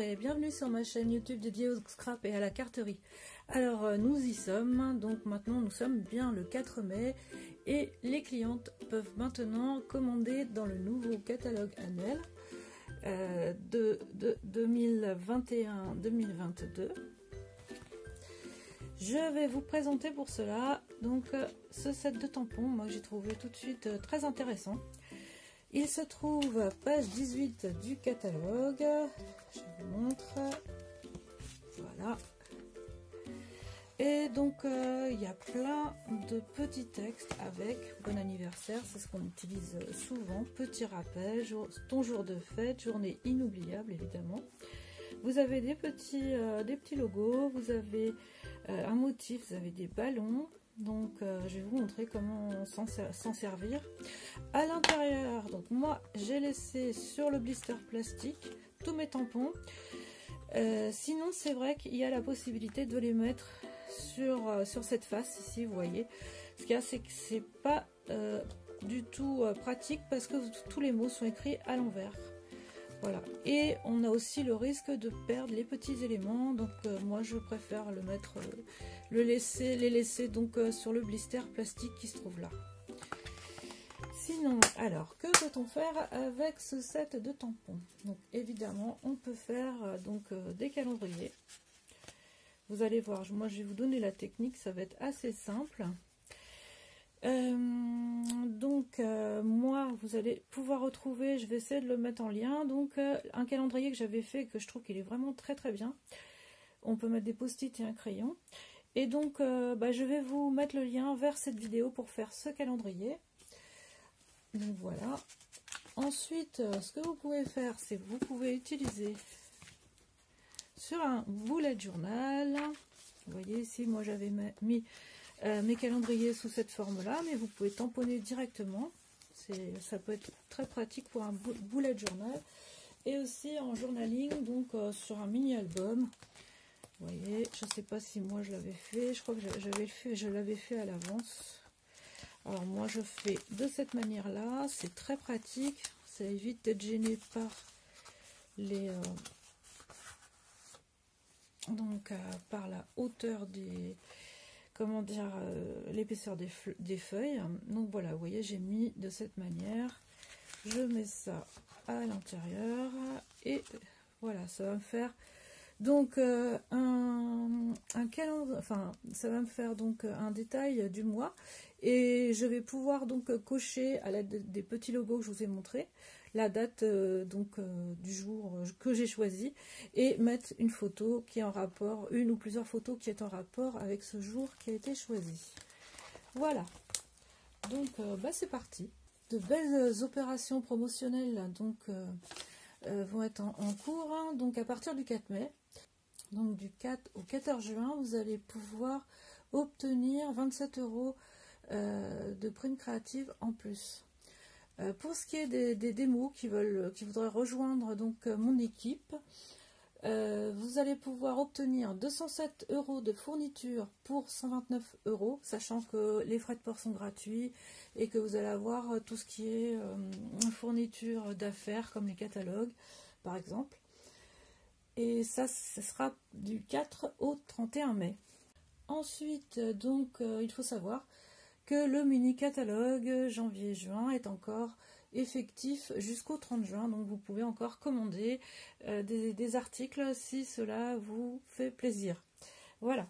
et bienvenue sur ma chaîne YouTube dédiée au scrap et à la carterie. Alors nous y sommes, donc maintenant nous sommes bien le 4 mai et les clientes peuvent maintenant commander dans le nouveau catalogue annuel de 2021-2022. Je vais vous présenter pour cela donc ce set de tampons, moi j'ai trouvé tout de suite très intéressant. Il se trouve page 18 du catalogue, je vous montre, voilà. Et donc il y a plein de petits textes avec bon anniversaire, c'est ce qu'on utilise souvent, petit rappel, ton jour de fête, journée inoubliable évidemment. Vous avez des petits logos, vous avez un motif, vous avez des ballons. Donc je vais vous montrer comment s'en servir. À l'intérieur, donc moi j'ai laissé sur le blister plastique tous mes tampons. Sinon c'est vrai qu'il y a la possibilité de les mettre sur cette face ici, vous voyez. Ce qu'il y a, c'est que c'est pas du tout pratique parce que tous les mots sont écrits à l'envers. Voilà, et on a aussi le risque de perdre les petits éléments, donc moi je préfère le mettre, les laisser donc sur le blister plastique qui se trouve là. Sinon, alors que peut-on faire avec ce set de tampons? Donc évidemment, on peut faire des calendriers. Vous allez voir, moi je vais vous donner la technique, ça va être assez simple. Moi vous allez pouvoir retrouver, je vais essayer de le mettre en lien, donc un calendrier que j'avais fait, que je trouve qu'il est vraiment très bien. On peut mettre des post-it et un crayon, et donc je vais vous mettre le lien vers cette vidéo pour faire ce calendrier. Donc voilà. Ensuite, ce que vous pouvez faire, c'est que vous pouvez utiliser sur un bullet journal. Vous voyez ici, moi j'avais mis mes calendriers sous cette forme là, mais vous pouvez tamponner directement, ça peut être très pratique pour un bullet journal, et aussi en journaling, donc sur un mini album. Vous voyez, je sais pas si moi je l'avais fait, je crois que je l'avais fait à l'avance. Alors moi je fais de cette manière là, c'est très pratique, ça évite d'être gêné par les par la hauteur des, comment dire, l'épaisseur des feuilles. Donc voilà, vous voyez, j'ai mis de cette manière, je mets ça à l'intérieur et voilà, ça va me faire donc un calendrier, enfin ça va me faire donc un détail du mois, et je vais pouvoir donc cocher à l'aide des petits logos que je vous ai montré la date du jour que j'ai choisi, et mettre une photo qui est en rapport, une ou plusieurs photos qui est en rapport avec ce jour qui a été choisi. Voilà, donc c'est parti. De belles opérations promotionnelles donc vont être en cours, hein. Donc à partir du 4 mai, donc du 4 au 14 juin, vous allez pouvoir obtenir 27 € de prime créative en plus. Pour ce qui est des démos qui voudraient rejoindre donc mon équipe, vous allez pouvoir obtenir 207 € de fourniture pour 129 €, sachant que les frais de port sont gratuits et que vous allez avoir tout ce qui est fourniture d'affaires comme les catalogues par exemple. Et ça, ce sera du 4 au 31 mai. Ensuite, donc, il faut savoir que le mini catalogue janvier-juin est encore effectif jusqu'au 30 juin. Donc, vous pouvez encore commander des articles si cela vous fait plaisir. Voilà.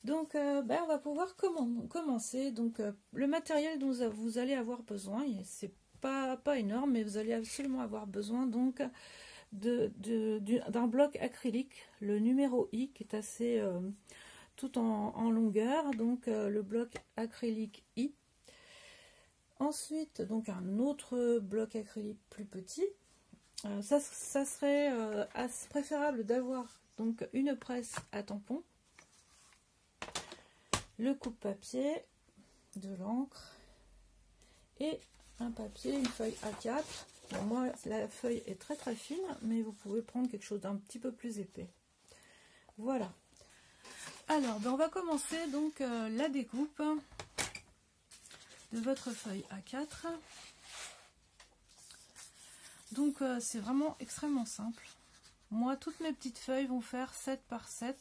Donc, on va pouvoir commencer. Donc, le matériel dont vous allez avoir besoin, c'est pas énorme, mais vous allez absolument avoir besoin donc d'un bloc acrylique, le numéro I, qui est assez tout en longueur, donc le bloc acrylique I. Ensuite, donc un autre bloc acrylique plus petit. Ça serait préférable d'avoir donc une presse à tampons, le coupe-papier, de l'encre et un papier, une feuille A4. Bon, moi la feuille est très fine, mais vous pouvez prendre quelque chose d'un petit peu plus épais. Voilà. Alors on va commencer donc la découpe de votre feuille A4. Donc c'est vraiment extrêmement simple. Moi, toutes mes petites feuilles vont faire 7 par 7.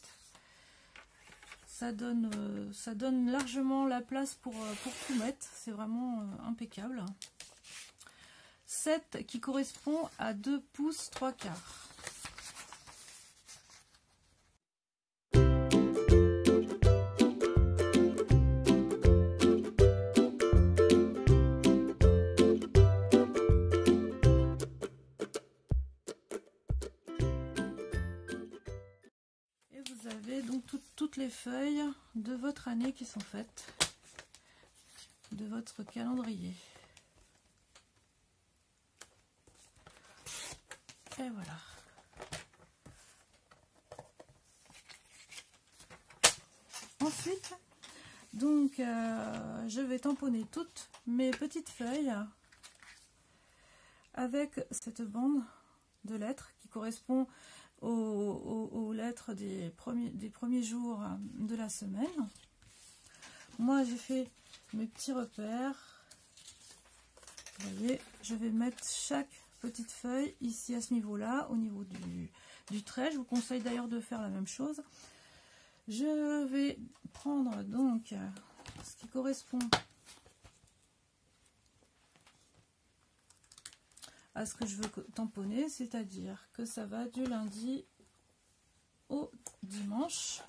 Ça donne largement la place pour tout mettre. C'est vraiment impeccable. 7 qui correspond à 2 pouces 3/4. Vous avez donc toutes les feuilles de votre année qui sont faites, de votre calendrier. Et voilà. Ensuite, donc, je vais tamponner toutes mes petites feuilles avec cette bande de lettres qui correspond aux lettres des premiers jours de la semaine. Moi, j'ai fait mes petits repères. Vous voyez, je vais mettre chaque petite feuille ici à ce niveau-là, au niveau du trait. Je vous conseille d'ailleurs de faire la même chose. Je vais prendre donc ce qui correspond à ce que je veux tamponner, c'est-à-dire que ça va du lundi au dimanche.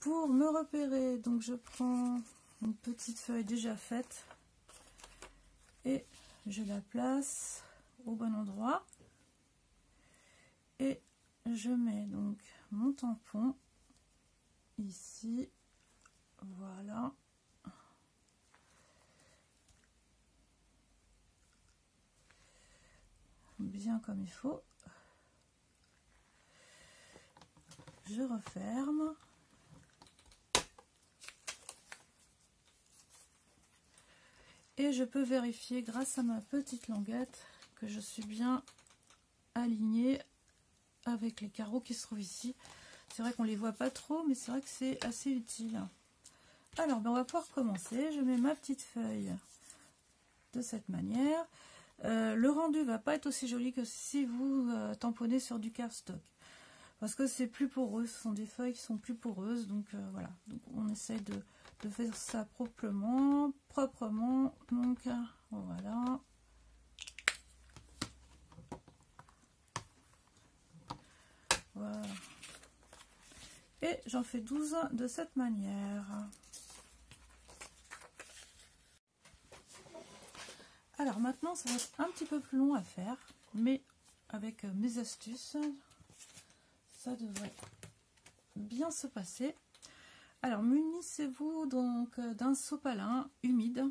Pour me repérer, donc je prends une petite feuille déjà faite et je la place au bon endroit et je mets donc mon tampon ici, voilà. Bien comme il faut. Je referme. Et je peux vérifier grâce à ma petite languette que je suis bien alignée avec les carreaux qui se trouvent ici. C'est vrai qu'on les voit pas trop, mais c'est vrai que c'est assez utile. Alors, ben on va pouvoir commencer. Je mets ma petite feuille de cette manière. Le rendu va pas être aussi joli que si vous tamponnez sur du cardstock, parce que c'est plus poreux. Ce sont des feuilles qui sont plus poreuses, donc voilà. Donc on essaye de faire ça proprement. Donc voilà. Voilà. Et j'en fais 12 de cette manière. Alors maintenant, ça va être un petit peu plus long à faire, mais avec mes astuces, ça devrait bien se passer. Alors, munissez-vous donc d'un sopalin humide.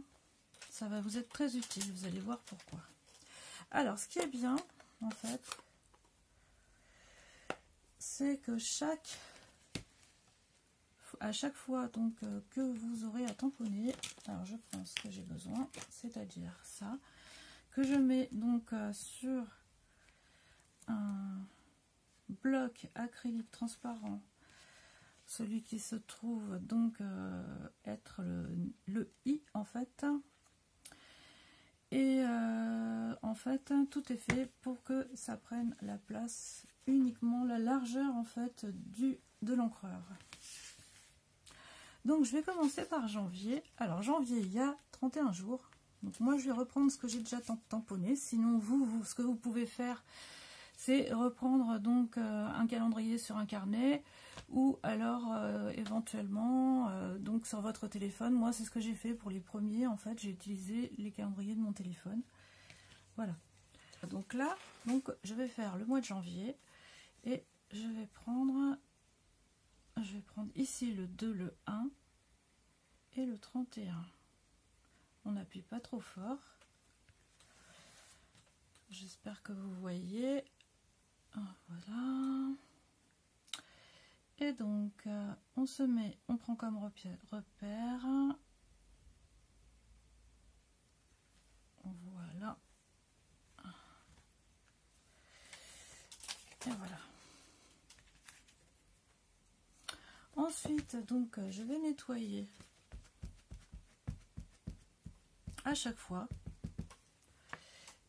Ça va vous être très utile, vous allez voir pourquoi. Alors, ce qui est bien, en fait, c'est que à chaque fois donc que vous aurez à tamponner, alors je prends ce que j'ai besoin, c'est-à-dire ça, que je mets donc sur un bloc acrylique transparent, celui qui se trouve donc être le I en fait, et en fait tout est fait pour que ça prenne la place, uniquement la largeur en fait de l'encreur. Donc je vais commencer par janvier. Alors janvier, il y a 31 jours. Donc moi je vais reprendre ce que j'ai déjà tamponné. Sinon vous, ce que vous pouvez faire, c'est reprendre donc un calendrier sur un carnet, ou alors éventuellement donc sur votre téléphone. Moi c'est ce que j'ai fait pour les premiers. En fait j'ai utilisé les calendriers de mon téléphone. Voilà. Donc là, donc je vais faire le mois de janvier et je vais prendre ici le 2, le 1 et le 31. On n'appuie pas trop fort. J'espère que vous voyez. Voilà. Et donc, on prend comme repère. Voilà. Et voilà. Ensuite, donc, je vais nettoyer à chaque fois.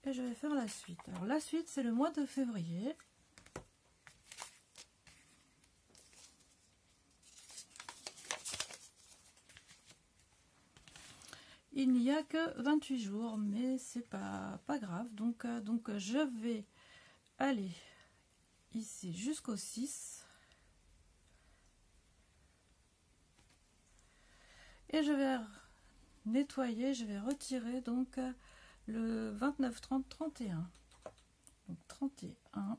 et je vais faire la suite. Alors la suite, c'est le mois de février. Il n'y a que 28 jours, mais c'est pas grave. Donc je vais aller ici jusqu'au 6. Et je vais nettoyer, je vais retirer donc le 29, 30, 31. Donc 31,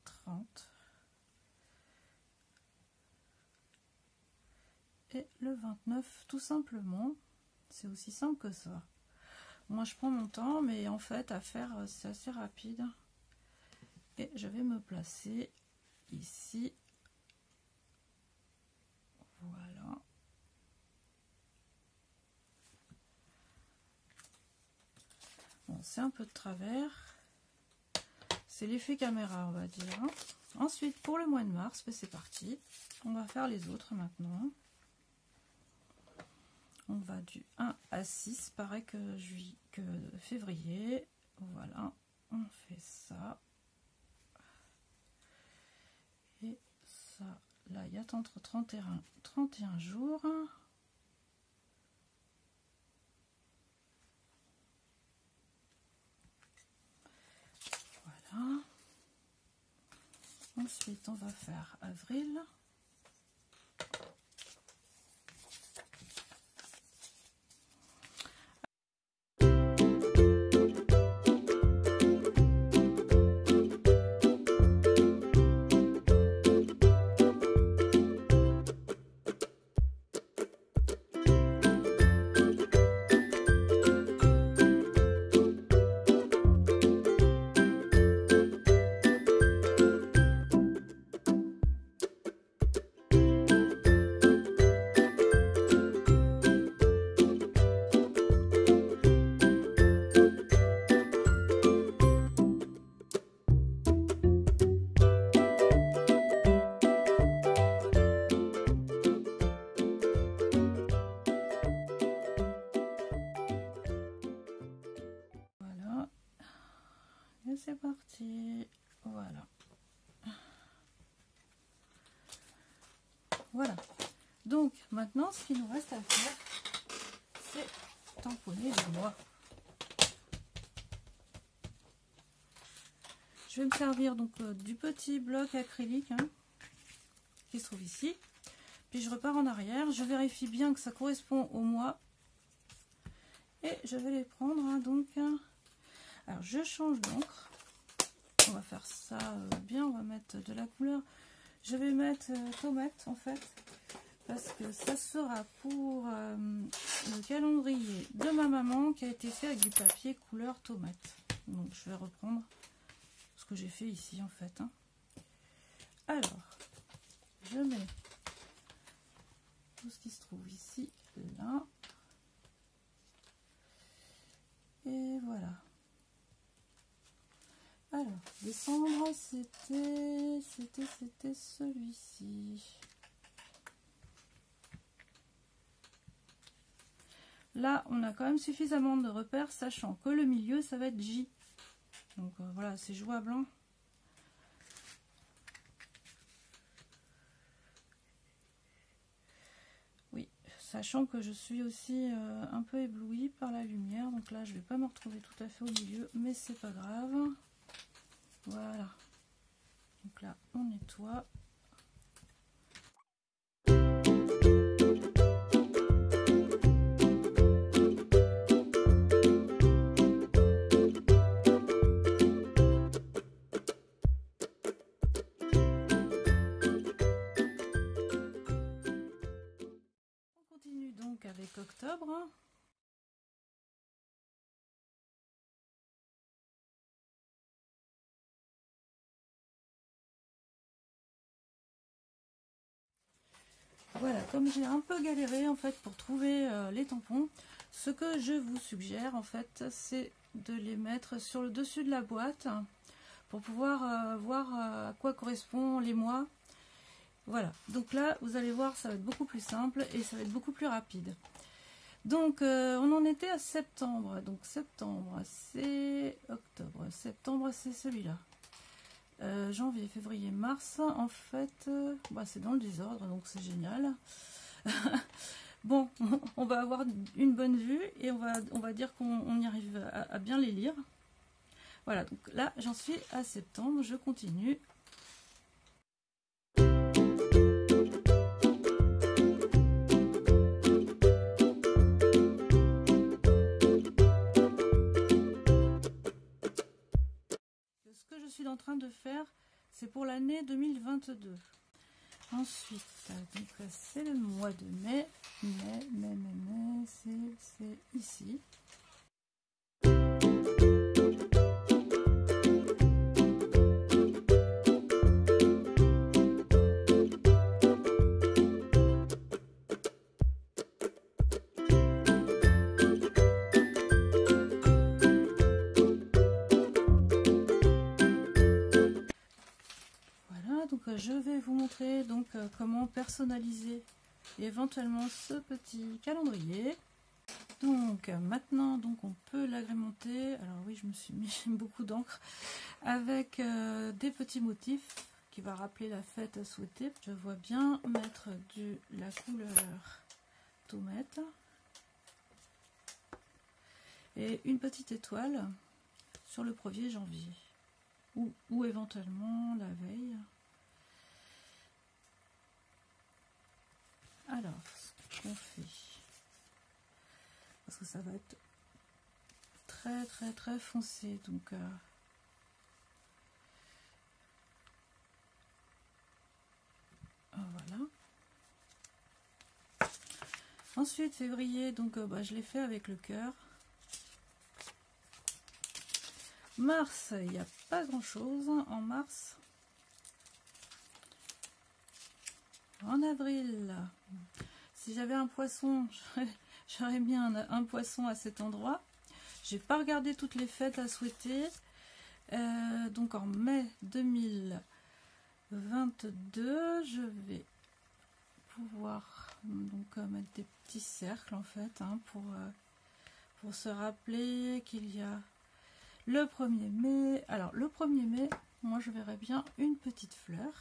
30. Et le 29, tout simplement. C'est aussi simple que ça. Moi, je prends mon temps, mais en fait, à faire, c'est assez rapide. Et je vais me placer ici. Voilà. Bon, c'est un peu de travers. C'est l'effet caméra, on va dire. Ensuite, pour le mois de mars, ben, c'est parti. On va faire les autres maintenant. On va du 1 à 6, pareil que février. Voilà, on fait ça. Et ça, là, il y a entre 31 jours. Voilà. Ensuite, on va faire avril. C'est parti, voilà. Voilà. Donc maintenant, ce qu'il nous reste à faire, c'est tamponner les mois. Je vais me servir donc du petit bloc acrylique qui se trouve ici. Puis je repars en arrière, je vérifie bien que ça correspond au mois. Et je vais les prendre donc. Alors je change d'encre. On va faire ça bien, on va mettre de la couleur. Je vais mettre tomate en fait, parce que ça sera pour le calendrier de ma maman qui a été fait avec du papier couleur tomate. Donc je vais reprendre ce que j'ai fait ici en fait. Alors, je mets tout ce qui se trouve ici, là. Et voilà. Alors, décembre, c'était celui-ci. Là, on a quand même suffisamment de repères, sachant que le milieu, ça va être J. Donc voilà, c'est jouable. Oui, sachant que je suis aussi un peu éblouie par la lumière. Donc là, je vais pas me retrouver tout à fait au milieu, mais c'est pas grave. Voilà. Donc là, on nettoie. On continue donc avec octobre. Voilà, comme j'ai un peu galéré en fait pour trouver les tampons, ce que je vous suggère en fait, c'est de les mettre sur le dessus de la boîte pour pouvoir voir à quoi correspondent les mois. Voilà, donc là vous allez voir, ça va être beaucoup plus simple et ça va être beaucoup plus rapide. Donc on en était à septembre, donc septembre c'est octobre, septembre c'est celui-là. Janvier, février, mars, en fait, bah, c'est dans le désordre, donc c'est génial. Bon, on va avoir une bonne vue et on va dire qu'on y arrive à bien les lire. Voilà, donc là j'en suis à septembre, je continue. Ce que je suis en train de faire, c'est pour l'année 2022. Ensuite, donc c'est le mois de mai. Mai, c'est ici. Donc je vais vous montrer donc comment personnaliser éventuellement ce petit calendrier. Donc maintenant donc on peut l'agrémenter. Alors oui, je me suis mis beaucoup d'encre avec des petits motifs qui va rappeler la fête à souhaiter. Je vois bien mettre la couleur tomate et une petite étoile sur le 1er janvier ou éventuellement la veille. Alors, ce qu'on fait, parce que ça va être très foncé, donc voilà. Ensuite, février, donc bah, je l'ai fait avec le cœur. Mars, il n'y a pas grand chose en mars. En avril, si j'avais un poisson, j'aurais mis un poisson à cet endroit. J'ai pas regardé toutes les fêtes à souhaiter. Donc en mai 2022, je vais pouvoir donc mettre des petits cercles en fait hein, pour se rappeler qu'il y a le 1er mai. Alors le 1er mai, moi je verrais bien une petite fleur.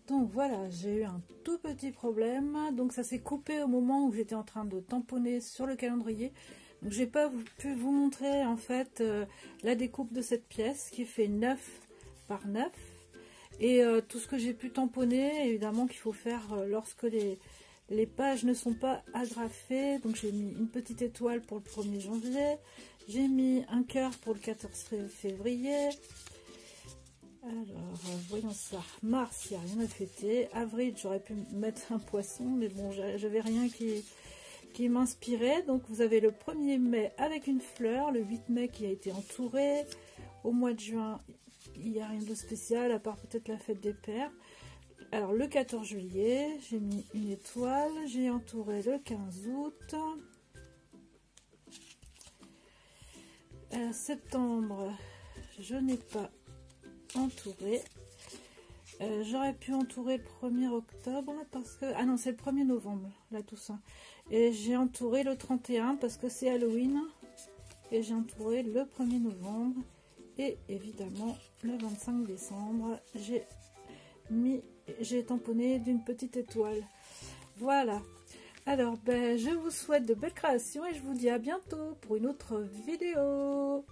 Donc voilà, j'ai eu un tout petit problème, donc ça s'est coupé au moment où j'étais en train de tamponner sur le calendrier. Donc j'ai pas pu vous montrer en fait la découpe de cette pièce qui fait 9 par 9 et tout ce que j'ai pu tamponner, évidemment qu'il faut faire lorsque les pages ne sont pas agrafées. Donc j'ai mis une petite étoile pour le 1er janvier, j'ai mis un cœur pour le 14 février. Alors, voyons ça. Mars, il n'y a rien à fêter. Avril, j'aurais pu mettre un poisson, mais bon, j'avais rien qui m'inspirait. Donc, vous avez le 1er mai avec une fleur, le 8 mai qui a été entouré. Au mois de juin, il n'y a rien de spécial, à part peut-être la fête des pères. Alors, le 14 juillet, j'ai mis une étoile. J'ai entouré le 15 août. Septembre, je n'ai pas entouré. J'aurais pu entourer le 1er octobre parce que ah non, c'est le 1er novembre la Toussaint, et j'ai entouré le 31 parce que c'est Halloween, et j'ai entouré le 1er novembre et évidemment le 25 décembre j'ai tamponné d'une petite étoile. Voilà, alors ben je vous souhaite de belles créations et je vous dis à bientôt pour une autre vidéo.